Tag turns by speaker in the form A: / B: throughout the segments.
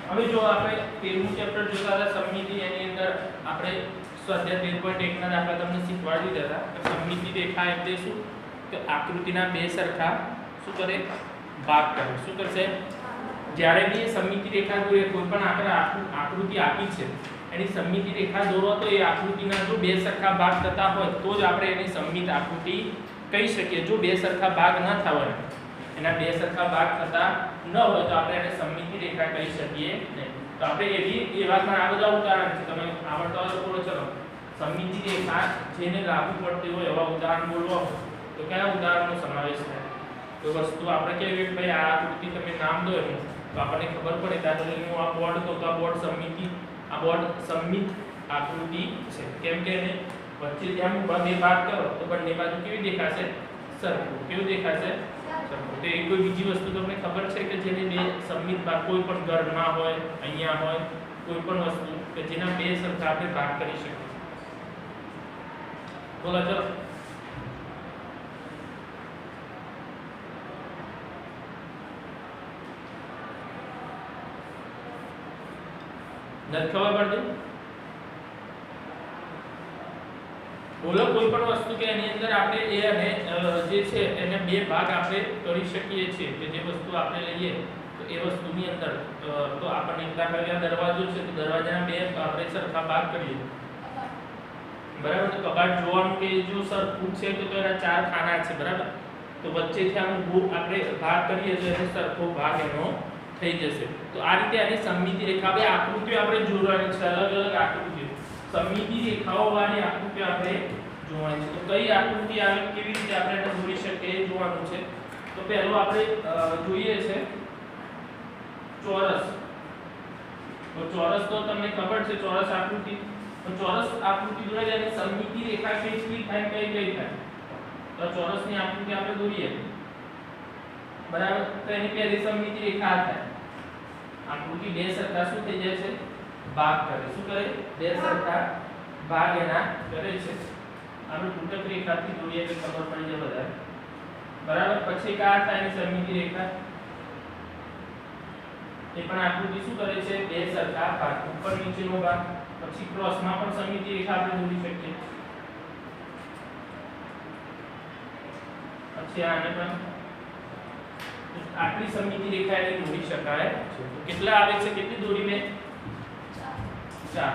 A: હવે જો આપણે 13મું ચેપ્ટર જોતા હતા સમમિતિ, એની અંદર આપણે સ્વાધ્યાય 13.1 ના દાખલા તમને શીખવાડી દીધા હતા. સમમિતિ રેખા એટલે શું? કે આકૃતિના બે સરખા શું કરે? ભાગ કરે. શું કરશે? જ્યારે બી સમમિતિ રેખા દોરે, કોઈ પણ આપણે આકૃતિ આપી છે એની સમમિતિ રેખા દોરો તો એ આકૃતિના જો બે સરખા ભાગ થતા હોય તો જ આપણે એની સમમિત આકૃતિ કહી શકીએ. જો બે સરખા ભાગ ન થવા, એના બે સરખા ભાગ થતા ન હોય તો આપણે એને સમમિતિ રેખા કહી શકીએ નહીં. તો આપણે એ વાતમાં આ બધા ઉદાહરણ છે, તમે આવડતા હોય તો બોલો. ચલો, સમમિતિ રેખા જેને લાગુ પડતી હોય એવા ઉદાહરણ બોલવા હોય તો કયા ઉદાહરણનો સમાવેશ થાય? તો વસ્તુ આપણે કહેવી કે ભાઈ આ આકૃતિ તમે નામ દો એનું તો આપણને ખબર પડે. દાખલા તરીકે હું આ બોર્ડ કહું તો આ બોર્ડ સમમિતિ, આ બોર્ડ સમમિત આકૃતિ છે. કેમ કે એને વચ્ચે જ્યાં બે ભાગ કરો તો બંને બાજુ કેવી દેખાશે? સરખું. કેવું દેખાશે? સરખું. તો એ કોઈ બીજી વસ્તુ તમને ખબર છે કે જેને બે સમમિત ભાગ, કોઈ પણ ઘરમાં હોય, અહીંયા હોય, કોઈ પણ વસ્તુ કે જેના બે સરખા આપણે ભાગ કરી શકીએ? બોલો ચલો. નથી ખબર પડતી? બોલો કોઈ પણ વસ્તુ કે એની અંદર આપણે એ અને જે છે એને બે ભાગ આપણે કરી શકીએ છીએ. કે જે વસ્તુ આપણે લઈએ તો એ વસ્તુની અંદર તો આપણને દાખલા તરીકે દરવાજો છે તો દરવાજાના બે આપણે સરખા ભાગ કરીએ, બરાબર? તો કબાટ જોવાનું કે જો સરખું છે તો એના ચાર ખાના છે, બરાબર? તો વચ્ચેથી આનું આપણે ભાગ કરીએ તો એનો સરખો ભાગ એનો થઈ જશે. તો આ રીતે આની સમમિતિ રેખા, બે આકૃતિઓ આપણે જોડવાની છે, અલગ અલગ આકૃતિઓ, સમમિતિ રેખાઓ વાળી આકૃતિઓ આપણે જોવાની છે. તો કઈ આકૃતિ આવે, કેવી રીતે આપણે એને દોરી શકીએ એ જોવાનું છે. તો પહેલો આપણે જોઈએ છે ચોરસ. તો ચોરસ તો તમને ખબર છે, ચોરસ આકૃતિ. તો ચોરસ આકૃતિ દોરાય ત્યારે સમમિતિ રેખા કેટલી થાય, કઈ થાય? તો ચોરસની આકૃતિ આપણે દોરીએ, બરાબર? તો એની પહેલી સમમિતિ રેખા થાય. આકૃતિ બે સરખા શું થઈ જાય છે? ભાગ કરે. શું કરે? બે સરખા ભાગ એના કરે છે. આપણે તૂટક રેખાથી દોરીએ એટલે ખબર પડી જાય બધા, બરાબર? પછી કા થાય એની સમમિતિ રેખા, એ પણ આકૃતિ શું કરે છે? બે સરખા ભાગ, ઉપર નીચેનો ભાગ. પછી ક્રોસમાં પણ સમમિતિ રેખા આપણે દોરી શકીએ. પછી આને પણ આટલી સમમિતિ રેખા એને દોરી શકાય છે. તો કેટલા આવે છે? કેટલી દોરી મેં? 4.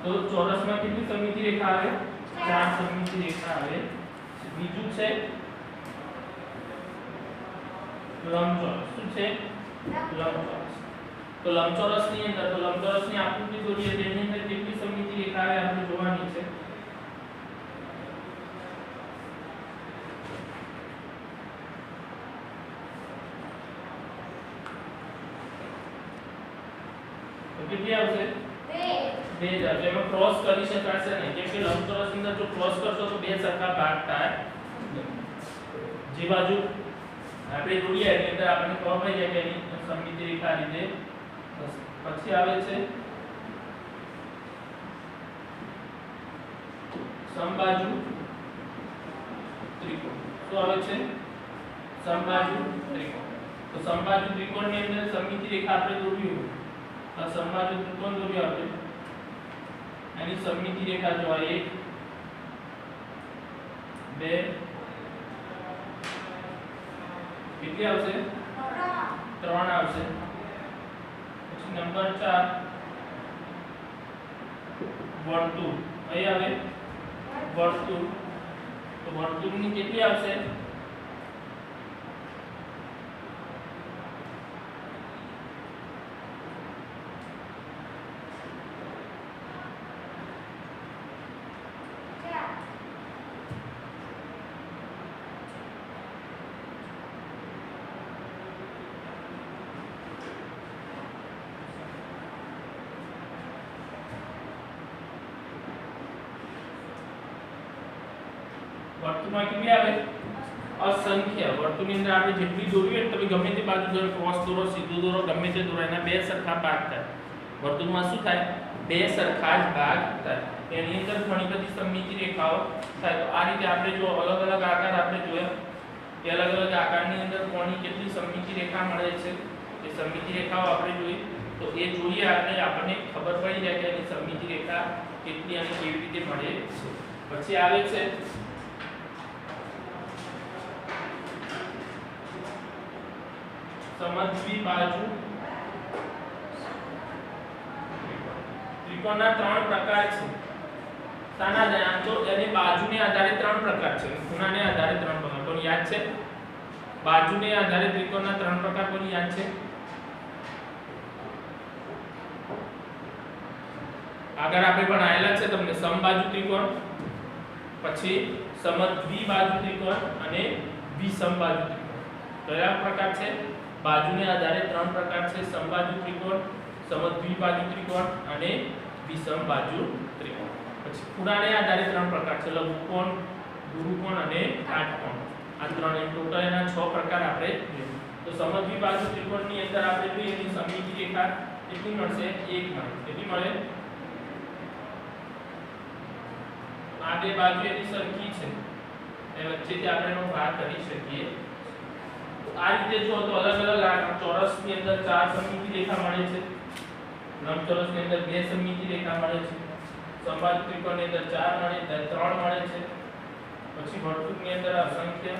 A: તો ચોરસમાં કેટલી સમમિતિ રેખા આવે? 4 સમમિતિ રેખા આવે. બીજું છે લંબચોરસ. શું છે? લંબચોરસ. તો લંબચોરસની અંદર, તો લંબચોરસની આકૃતિ દોરીએ તેની અંદર કેટલી સમમિતિ રેખા આવે આપણે જોવાની છે. કેટલી આવશે? 2 જ આવશે. એમાં ક્રોસ કરી શકાશે નહીં, કેમ કે લંબચોરસની અંદર જો ક્રોસ કરશો તો બે સરખા ભાગ થાય. જે બાજુ આપણે દોરીએ એની અંદર આપણને ખબર પડી જાય કે એની સમમિતિ રેખા આ રીતે થશે. પછી આવે છે સમબાજુ ત્રિકોણ. શું આવે છે? સમબાજુ ત્રિકોણ. તો સમબાજુ ત્રિકોણની અંદર સમમિતિ રેખા આપણે દોરવી હોય, આ સમબાજુ ત્રિકોણ દોર્યો આપણે, એની સમમિતિ રેખા જો આ 1 2 કેટલી આવશે? 3 આવશે. પછી નંબર 4 વર્તુળ. અહીં આવે વર્તુળ. તો વર્તુળની કેટલી આવશે? વર્તુળમાં કેટલી આવે? અસંખ્ય. વર્તુળની અંદર આપણે જેટલી દોરીએ તમે ગમે તે બાજુ દોરો, ક્રોસ દોરો, સીધું દોરો, ગમે તે દોરો, એના બે સરખા ભાગ થાય. વર્તુળમાં શું થાય? બે સરખા જ ભાગ થાય. એની અંદર ઘણી બધી સમમિતિ રેખાઓ થાય. તો આ રીતે આપણે જો અલગ અલગ આકાર આપણે જોયા કે અલગ અલગ આકારની અંદર કોની કેટલી સમમિતિ રેખા મળે છે, એ સમમિતિ રેખાઓ આપણે જોઈ. તો એ જોઈએ એટલે આપણને ખબર પડી જાય કે એની સમમિતિ રેખા કેટલી અને કેવી રીતે મળે છે. પછી આવે છે સમદ્વિબાજુ ત્રિકોણના ત્રણ પ્રકાર છે. તાના ધ્યાન તો એની બાજુને આધારે ત્રણ પ્રકાર છે, ખૂણાને આધારે ત્રણ પ્રકાર. કોને યાદ છે? બાજુને આધારે ત્રિકોણના ત્રણ પ્રકાર કોને યાદ છે? આગળ આપણે ભણાયેલા છે તમને સમબાજુ ત્રિકોણ, પછી સમદ્વિબાજુ ત્રિકોણ અને વિસમબાજુ ત્રિકોણ. કયા પ્રકાર છે? બાજુને આધારે ત્રણ પ્રકાર છે, સમબાજુ ત્રિકોણ, સમદ્વિબાજુ ત્રિકોણ અને વિસમબાજુ ત્રિકોણ. પછી ખૂણાને આધારે ત્રણ પ્રકાર છે, લઘુકોણ, ગુરુકોણ અને કાટકોણ. આ ત્રણ ટોટલ એના 6 પ્રકાર આપણે જોયું. તો સમદ્વિબાજુ ત્રિકોણની અંદર આપણે જોઈએ એની સમમિતિ રેખા કેટલી મળશે? 1 મળે. કેટલી મળે? આ બે બાજુ એની સરખી છે, એ વચ્ચેથી આપણે એનો ભાગ કરી શકીએ. તો આ રીતે જો તો અલગ અલગ ચોરસની અંદર 4 સમમિતિ રેખા મળે છે, લંબચોરસની અંદર 2 સમમિતિ રેખા મળે છે, સમબાજુ ત્રિકોણની અંદર 4 મળે, 3 મળે છે, પછી વર્તુળની અંદર અસંખ્ય,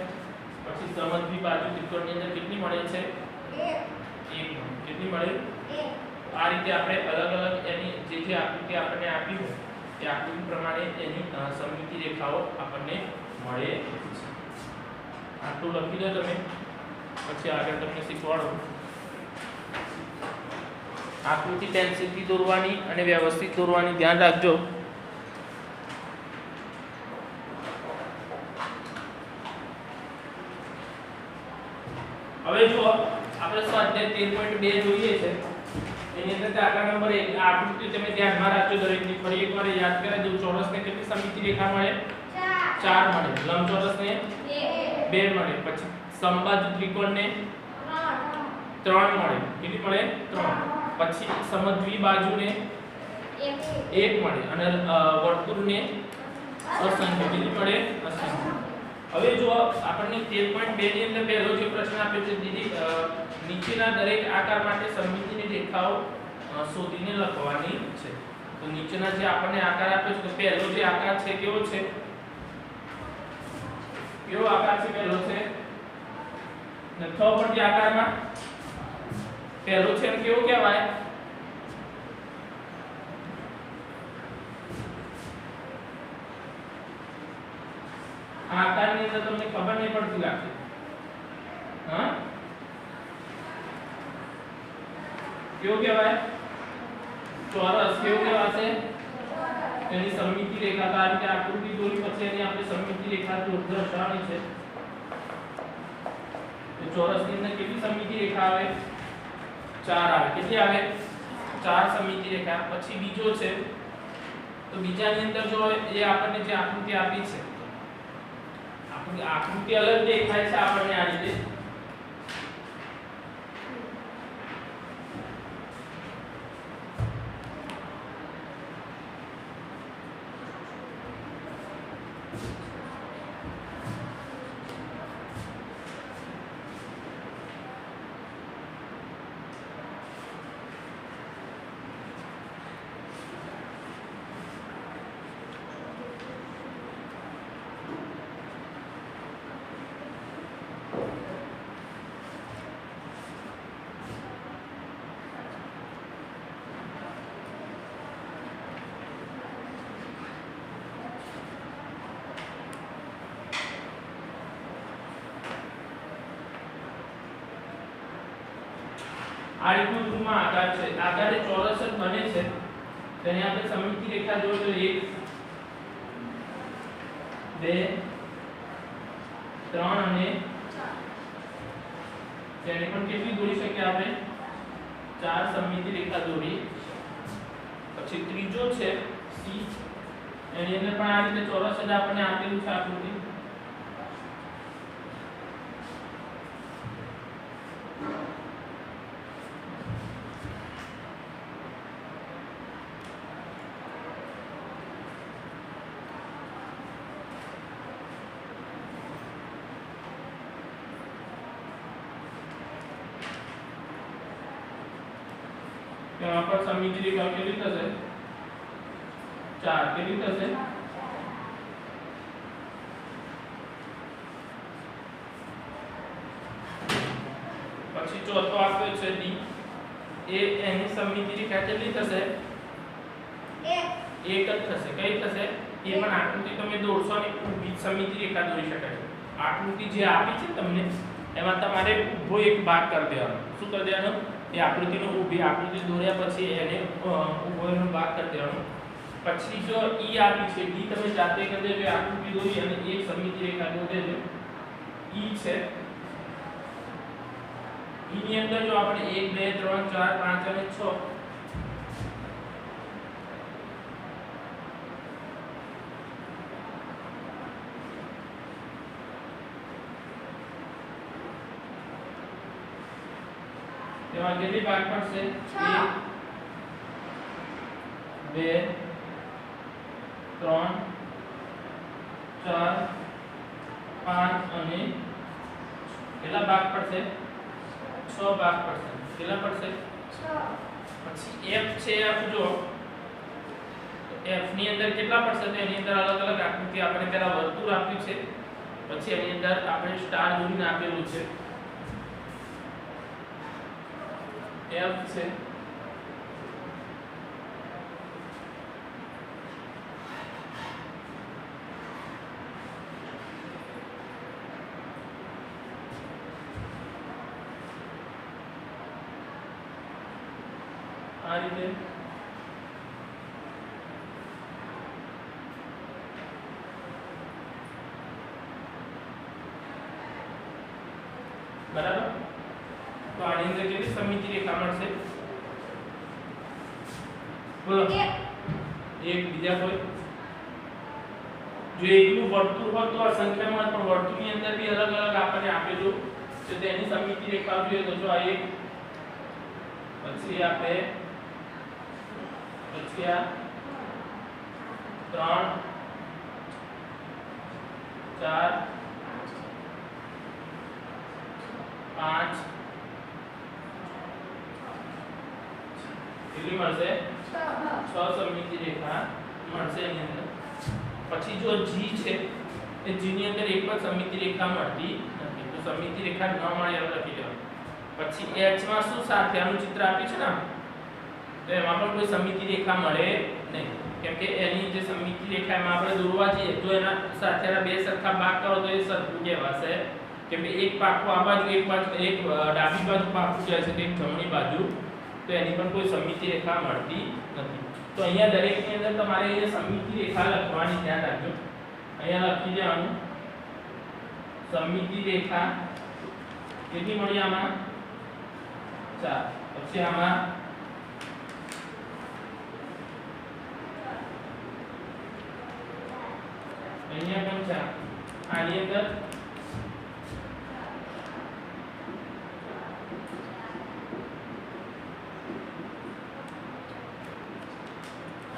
A: પછી સમદ્વિબાજુ ત્રિકોણની અંદર કેટલી મળે છે? 1. કેટલી મળે? 1. આ રીતે આપણે અલગ અલગ એની જે આકૃતિ આપણને આપી હોય એ આકૃતિ પ્રમાણે એની સમમિતિ રેખાઓ આપણને મળે છે. આટલું લખી દો તમે, પછી આગળ તમને શીખવાડું. આકૃતિ પેન્સિલથી દોરવાની અને વ્યવસ્થિત દોરવાની ધ્યાન રાખજો. હવે જો આપણે સ્વાધ્યાય 13.2 જોઈએ છે, એની અંદર દાખલા નંબર 1 આકૃતિ તમે ધ્યાનમાં રાખજો. દરેકની ફરી એકવાર યાદ કરાવી દઉં. ચોરસને કેટલી સમમિતિ રેખા મળે? 4 મળે. લંબચોરસને 2 મળે. પછી સમબાજુ ત્રિકોણને 3 મળે. કેટલી મળે? 3. પછી સમદ્વિબાજુને 1 મળે અને વર્તુળને અસંખ્ય. કેટલી મળે? અસંખ્ય. હવે જો આપણને 13.2 ની અંદર પહેલો જે પ્રશ્ન આપ્યો છે, દીદી નીચેના દરેક આકાર માટે સમમિતિની રેખાઓ શોધીને લખવાની છે. તો નીચેના જે આપણને આકાર આપ્યો છે, તો પહેલો જે આકાર છે કેવો છે? કેવો આકાર છે? પહેલો છે નખો પર જે આકારમાં પહેલો છે એમ કેવો કહેવાય? આ આકારની અંદર તમને ખબર નહીં પડતી લાગશે. હા, કેવો કહેવાય? ચોરસ. કેવો કહેવાશે? એની સમમિતિ રેખા. તો આ રીતે આકૃતિ દોરી પછી એની આપણે સમમિતિ રેખા દર્શાવવાની છે. તો ચોરસની અંદર કેટલી સમમિતિ રેખા આવે? 4 આવે. કેટલી આવે? 4 સમમિતિ રેખા. પછી બીજો છે, તો બીજાની અંદર જો એ આપણને જે આકૃતિ આપી છે, આકૃતિ અલગ દેખાય છે આપણને આ રીતે. આ રીતનો ટૂંકમાં આકાર છે. આકાર એ ચોરસ જ બને છે. તેને આપણે સમમિતિ રેખા જોઈ તો 1 2 3 અને 4. તેને પણ કેટલી દોરી શકીએ આપણે? 4 સમમિતિ રેખા દોરી. પછી ત્રીજો છે C, એની અંદર પણ આ રીતે ચોરસ જ આપણને આપેલું છે આકૃતિ. यहाँ पर सममिति रेखा કેટલી થશે 4 કેટલી થશે પછી ચોથો આપ્યો છે D એ એની સમમિતિ રેખા કેટલી થશે 1 જ થશે કઈ થશે એ પણ આકૃતિ તમે દોરશો અને ઊભી સમમિતિ રેખા દોરી શકાય આકૃતિ જે આપી છે તમને એમાં તમારે ઊભો એક ભાગ કરી દેવાનો શું કરી દેવાનો એ આકૃતિનો ઊભી આકૃતિ દોર્યા પછી એને ઊભોનો ભાગ કરી દેવાનો પછી જો E આપી છે D તમે જાતે કરી દેજો આકૃતિ દોરી અને એક સમમિતિ રેખા દોરી દેજો E છે E ની અંદર જો આપણે 1 2 3 4 5 અને 6 તેમાં કેટલી ભાગ પડશે 1 2 3 4 5 અને કેટલા ભાગ પડશે 6 ભાગ પડશે કેટલા પડશે 6 પછી F છે F જો F ની અંદર કેટલા પડશે તો એની અંદર અલગ અલગ આકૃતિ આપણે પહેલા વર્તુળ આપ્યું છે પછી એની અંદર આપણે સ્ટાર દોરીને આપેલું છે F છે આ રીતે બરાબર તો આની અંદર કેટલી સમમિતિ રેખા મળશે બોલો એક બીજા કોઈ જો એકલું વર્તુળ હોય તો આ સંખ્યામાં પણ વર્તુળની અંદર બી અલગ અલગ આપણને આપેલું છે તેની સમમિતિ રેખા જોઈએ તો જો આ એક પછી આ બે પછી આ 3 4 5 કેટલી મળશે 6 સમમિતિ રેખા મળશે એની અંદર પછી જો G છે એ G ની અંદર એક પણ સમમિતિ રેખા મળતી નથી તો સમમિતિ રેખા ન મળે એવું લખી દેવાનું પછી H માં શું સાથે આનું ચિત્ર આપ્યું છે ને તો એમાં પણ કોઈ સમમિતિ રેખા મળે નહીં કેમ કે એની જે સમમિતિ રેખા એમાં આપણે દોરવા જઈએ તો એના સાથેના બે સરખા ભાગ કરો તો એ સરખું કહેવાશે કેમ કે એક પાકું આ બાજુ એક ડાબી બાજુ પાકું જાય છે કે એક જમણી બાજુ તો એની પણ કોઈ સમમિતિ રેખા મળતી નથી તો અહીંયા દરેકની અંદર તમારે એ સમમિતિ રેખા લખવાની ધ્યાન રાખજો અહીંયા લખી દેવાનું સમમિતિ રેખા કેટલી મળી આમાં 4 પછી આમાં અહીંયા પણ 4 આની અંદર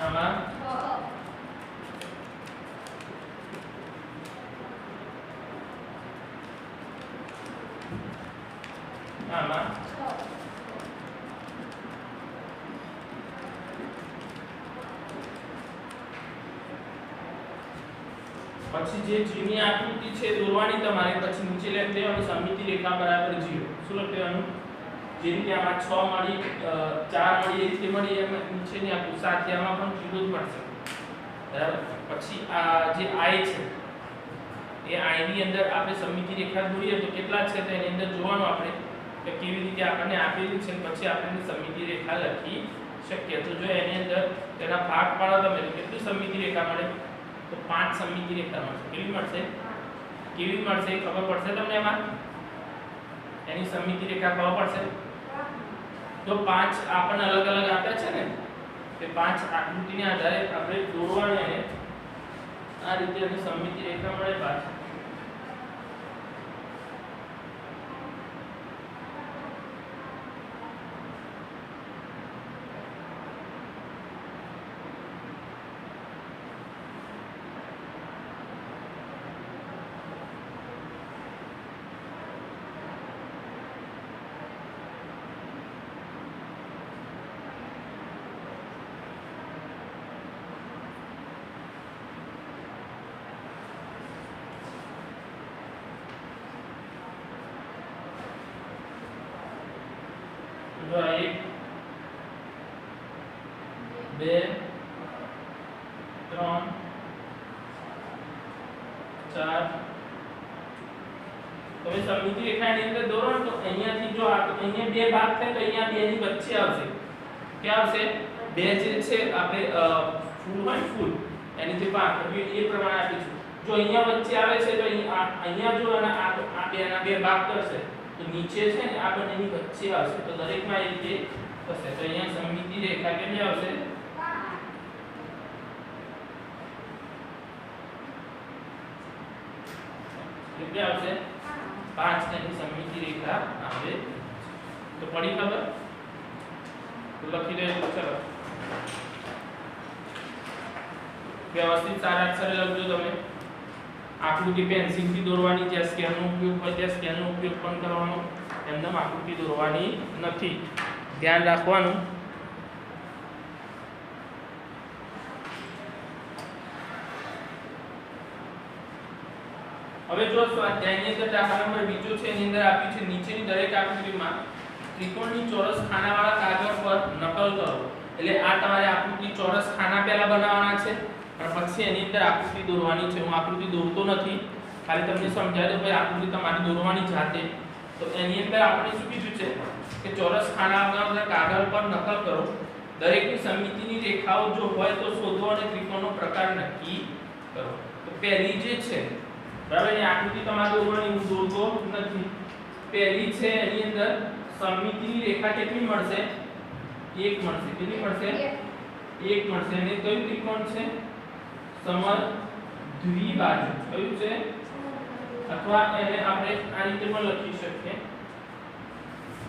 A: આમાં આમાં પછી જે G ની આકૃતિ છે દોરવાની તમારે પછી નીચે લખી દેવાનું સમમિતિ રેખા બરાબર 0 શું લખી દેવાનું જે રીતે આમાં 6 મળી 4 મળી એ રીતે મળી એમ નીચેની આકૃતિ સાથે આમાં પણ 0 જ મળશે બરાબર પછી આ જે I છે એ I ની અંદર આપણે સમમિતિ રેખા દોરીએ તો કેટલા છે તો એની અંદર જોવાનું આપણે કે કેવી રીતે આપણને આપેલી છે પછી આપણે સમમિતિ રેખા લખી શકીએ તો જો એની અંદર તેના ભાગ પાડો તમે તો કેટલી સમમિતિ રેખા મળે તો 5 સમમિતિ રેખા મળશે કેવી મળશે ખબર પડશે તમને એમાં એની સમમિતિ રેખા ખબર પડશે તો 5 આપણને અલગ અલગ આપ્યા છે ને તે 5 આકૃતિના આધારે આપણે દોરવાની અને આ રીતે એની સમમિતિ રેખા મળે 5 આ જો 1 2 3 4 તમે સમમિતિ રેખાની અંદર દોરો ને તો અહીંયાથી જો અહીંયા બે ભાગ થાય તો અહીંયા બે ની વચ્ચે આવશે ક્યાં આવશે બે જે છે આપણે ફૂલ હોય ફૂલ એની જે ભાગ એ પ્રમાણે આપીશું જો અહીંયા વચ્ચે આવે છે તો અહીંયા જો આ બે ભાગ કરશે તો નીચે છે ને આ બંનેની વચ્ચે આવશે તો દરેકમાં એ રીતે થશે તો અહીંયા સમમિતિ રેખા કેવી આવશે કેટલી આવશે 5 એની સમમિતિ રેખા આવે તો પડી ખબર તો લખી દે ચલો વ્યવસ્થિત સારા અક્ષરે લખજો તમે આકૃતિ પેન્સિલથી દોરવાની જે સ્કેલનો ઉપયોગ હોય તે સ્કેલનો ઉપયોગ પણ કરવાનો એમનેમ આકૃતિ દોરવાની નથી ધ્યાન રાખવાનું હવે જો સ્વાધ્યાયની અંદર દાખલા નંબર બીજો છે એની અંદર આપ્યું છે નીચેની દરેક આકૃતિમાં ત્રિકોણની ચોરસ ખાનાવાળા કાગળ પર નકલ કરો એટલે આ તમારે આકૃતિ ચોરસ ખાના પહેલા બનાવવાના છે અને પછી એની અંદર આકૃતિ દોરવાની છે હું આકૃતિ દોરતો નથી ખાલી તમને સમજાવી દઉં ભાઈ આકૃતિ તમારે દોરવાની જાતે તો એની અંદર આપણે શું કીધું છે કે ચોરસ ખાનાવાળા કાગળ પર નકલ કરો દરેકની સમમિતિની રેખાઓ જો હોય તો શોધો અને ત્રિકોણનો પ્રકાર નક્કી કરો તો પહેલી જે છે બરાબર એ આકૃતિ તમારે દોરવાની હું દોરતો નથી પહેલી છે એની અંદર સમમિતિની રેખા કેટલી મળશે 1 મળશે કેટલી મળશે 1 મળશે અને કયું ત્રિકોણ છે સમદ્વિબાજુ કયું છે અથવા એને આપણે આ રીતે પણ લખી શકીએ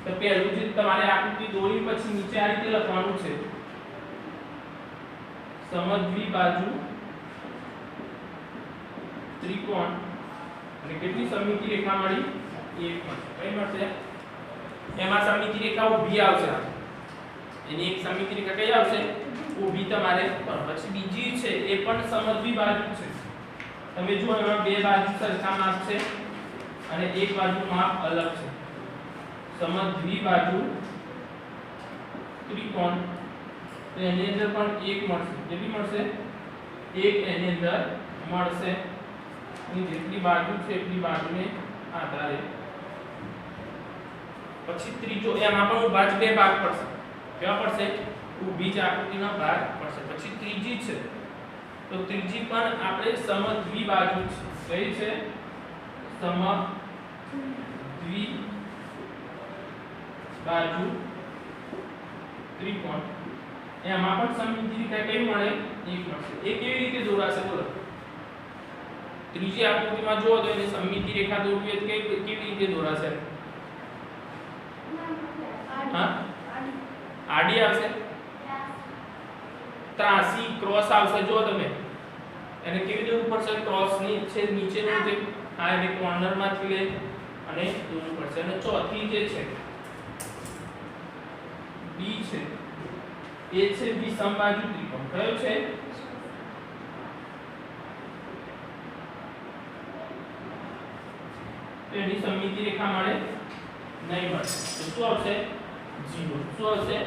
A: તો પહેલું જે તમારે આકૃતિ દોરી પછી નીચે આ રીતે લખવાનું છે સમદ્વિબાજુ ત્રિકોણ અને કેટલી સમમિતિ રેખા મળી 1 મળશે કઈ મળશે એમાં સમમિતિ રેખા ઊભી આવશે એની એક સમમિતિ રેખા કઈ આવશે ઊભી તમારે પછી બીજી છે એ પણ સમદ્વિબાજુ છે તમે જુઓ એમાં બે બાજુ સરખા માપ છે અને એક બાજુ માપ અલગ છે સમદ્વિબાજુ ત્રિકોણ તો એની અંદર પણ 1 મળશે કેટલી મળશે 1 એની અંદર મળશે ની જેટલી બાજુ છે એટલી બાજુને આધારે પછી ત્રીજો એમાં પણ ઊભા જ બે ભાગ પડશે કેવા પડશે ઊભી જ આકૃતિનો ભાગ પડશે પછી ત્રીજી છે તો ત્રીજી પણ આપણે સમદ્વિબાજુ છે કઈ છે સમદ્વિબાજુ ત્રિકોણ એમાં પણ સમમિતિ રેખા કઈ મળે 1 મળશે એ કેવી રીતે દોરાશે બોલો ત્રીજી આકૃતિમાં જુઓ તો એની સમમિતિ રેખા દોરવી હોય તો કેવી રીતે દોરાશે હા આડી આવશે ત્રાસી ક્રોસ આવશે જો તમે એને કેવી દોરવું પડશે ક્રોસ ની છે નીચેનું જે આ એને કોર્નર માંથી લે અને દોરવું પડશે અને ચોથી જે છે બી છે એ છે વિષમબાજુ ત્રિકોણ કયો છે એની સમમિતિ રેખા મળે નહીં મળે તો શું આવશે 0 શું આવશે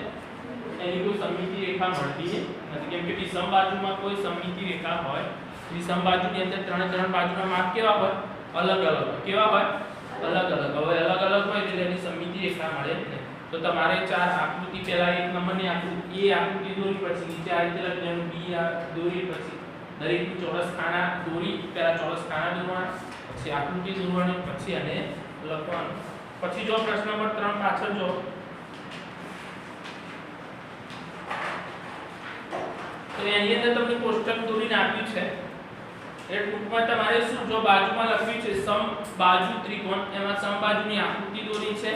A: એની કોઈ સમમિતિ રેખા મળતી નથી કેમ કે વિષમબાજુમાં કોઈ સમમિતિ રેખા હોય વિષમબાજુની અંદર ત્રણ બાજુના માપ કેવા હોય અલગ અલગ કેવા હોય અલગ અલગ હવે અલગ અલગ હોય એટલે એની સમમિતિ રેખા મળે નહીં તો તમારે ચાર આકૃતિ પહેલા એક નંબરની આકૃતિ એ આકૃતિ દોરી પછી નીચે આ રીતે લખવાનું બી આ દોરી પછી દરેકની ચોરસ ખાના દોરી પહેલા ચોરસ ખાના દોરવાના પછી આકૃતિ દોરવાની પછી એને લખવાનું પછી જો પ્રશ્ન નંબર 3 પાછળ જો તો એની અંદર તમને કોષ્ટક દોરીને આપ્યું છે એ ટૂંકમાં તમારે શું જો બાજુમાં લખ્યું છે સમબાજુ ત્રિકોણ એમાં સમબાજુની આકૃતિ દોરી છે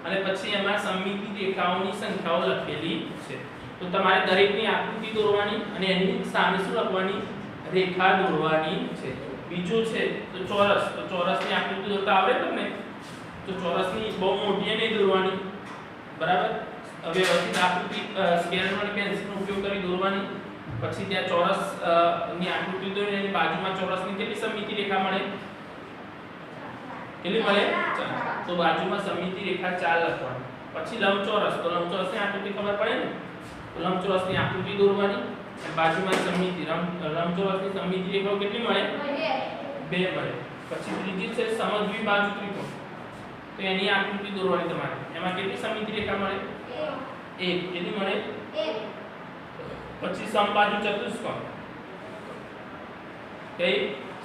A: અને પછી એમાં સમમિતિ રેખાઓની સંખ્યાઓ લખેલી છે તો તમારે દરેકની આકૃતિ દોરવાની અને એની સામે શું લખવાની રેખા દોરવાની છે બીજું છે તો ચોરસની આકૃતિ દોરતા આવડે તમને તો ચોરસની બહુ મોટી નહીં દોરવાની બરાબર હવે વ્યવસ્થિત આકૃતિ સ્કેલ અને પેન્સિલનો ઉપયોગ કરી દોરવાની પછી ત્યાં ચોરસ ની આકૃતિ દોરીને એની બાજુમાં ચોરસની કેટલી સમમિતિ રેખા મળે કેટલી મળે 4 તો બાજુમાં સમમિતિ રેખા 4 લખવાની પછી લંબચોરસ તો લંબચોરસની આકૃતિ ખબર પડે ને તો લંબચોરસની આકૃતિ દોરવાની અને બાજુમાં સમમિતિ લંબચોરસની સમમિતિ રેખાઓ કેટલી મળે 2 મળે પછી ત્રીજી છે સમદ્વિબાજુ ત્રિકોણ તો એની આકૃતિ દોરવાની તમારે એમાં કેટલી સમમિતિ રેખા મળે 1 કેટલી મળે 1 પછી સમબાજુ ચતુષ્કોણ કે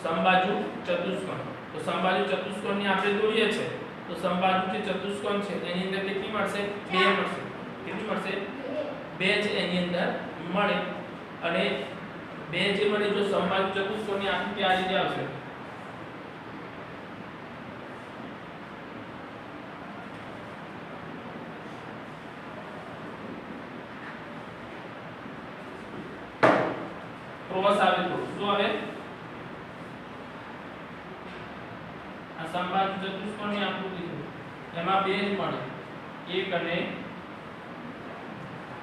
A: સમબાજુ ચતુષ્કોણ તો સમબાજુ ચતુષ્કોણની આપણે દોરીએ છે તો સમબાજુ જે ચતુષ્કોણ છે એની અંદર કેટલી મળશે 2 મળશે કેટલી મળશે 2 છે એની અંદર મળે અને 2 જે મળે જો સમબાજુ ચતુષ્કોણની આકૃતિ આ રીતે આવશે ક્રોસ આવે તો શું આવે આ સમબાજુ ચતુષ્કોણની આકૃતિ છે એમાં 2 જ મળે એક અને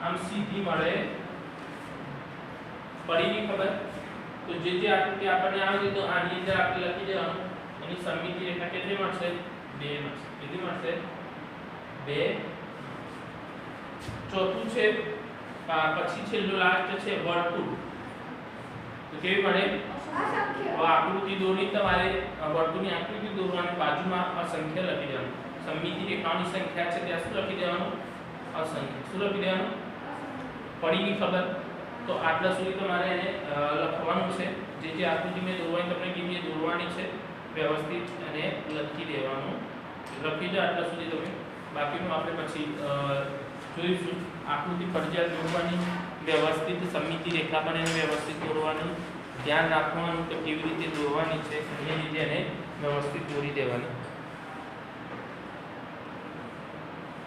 A: આમ સીધી મળે પડી ગઈ ખબર તો જે આકૃતિ આપણને આવે છે તો આની અંદર આપણે લખી દેવાનું એની સમમિતિ રેખા કેટલી મળશે 2 મળશે કેટલી મળશે 2 ચોથું છે પછી છેલ્લું લાસ્ટ છે વર્તુળ તો કેવી મળે આકૃતિ દોરી તમારે વર્તુળની આકૃતિ દોરવાની બાજુમાં અસંખ્ય લખી દેવાનું સમમિતિ રેખાઓની સંખ્યા છે ત્યાં શું લખી દેવાનું અસંખ્ય શું લખી દેવાનું પડી ગઈ ખબર તો આટલા સુધી તમારે એને લખવાનું છે જે આકૃતિ મેં દોરવાની તમને કીધી દોરવાની છે વ્યવસ્થિત અને લખી દેવાનું લખી દો આટલા સુધી તમે બાકીનું આપણે પછી જોઈશું આકૃતિ ફરજિયાત દોરવાની વ્યવસ્થિત સમમિતિ રેખા પણ એને વ્યવસ્થિત દોરવાની ધ્યાન રાખવાનું કે કેવી રીતે દોરવાની છે એ રીતે એને વ્યવસ્થિત દોરી દેવાની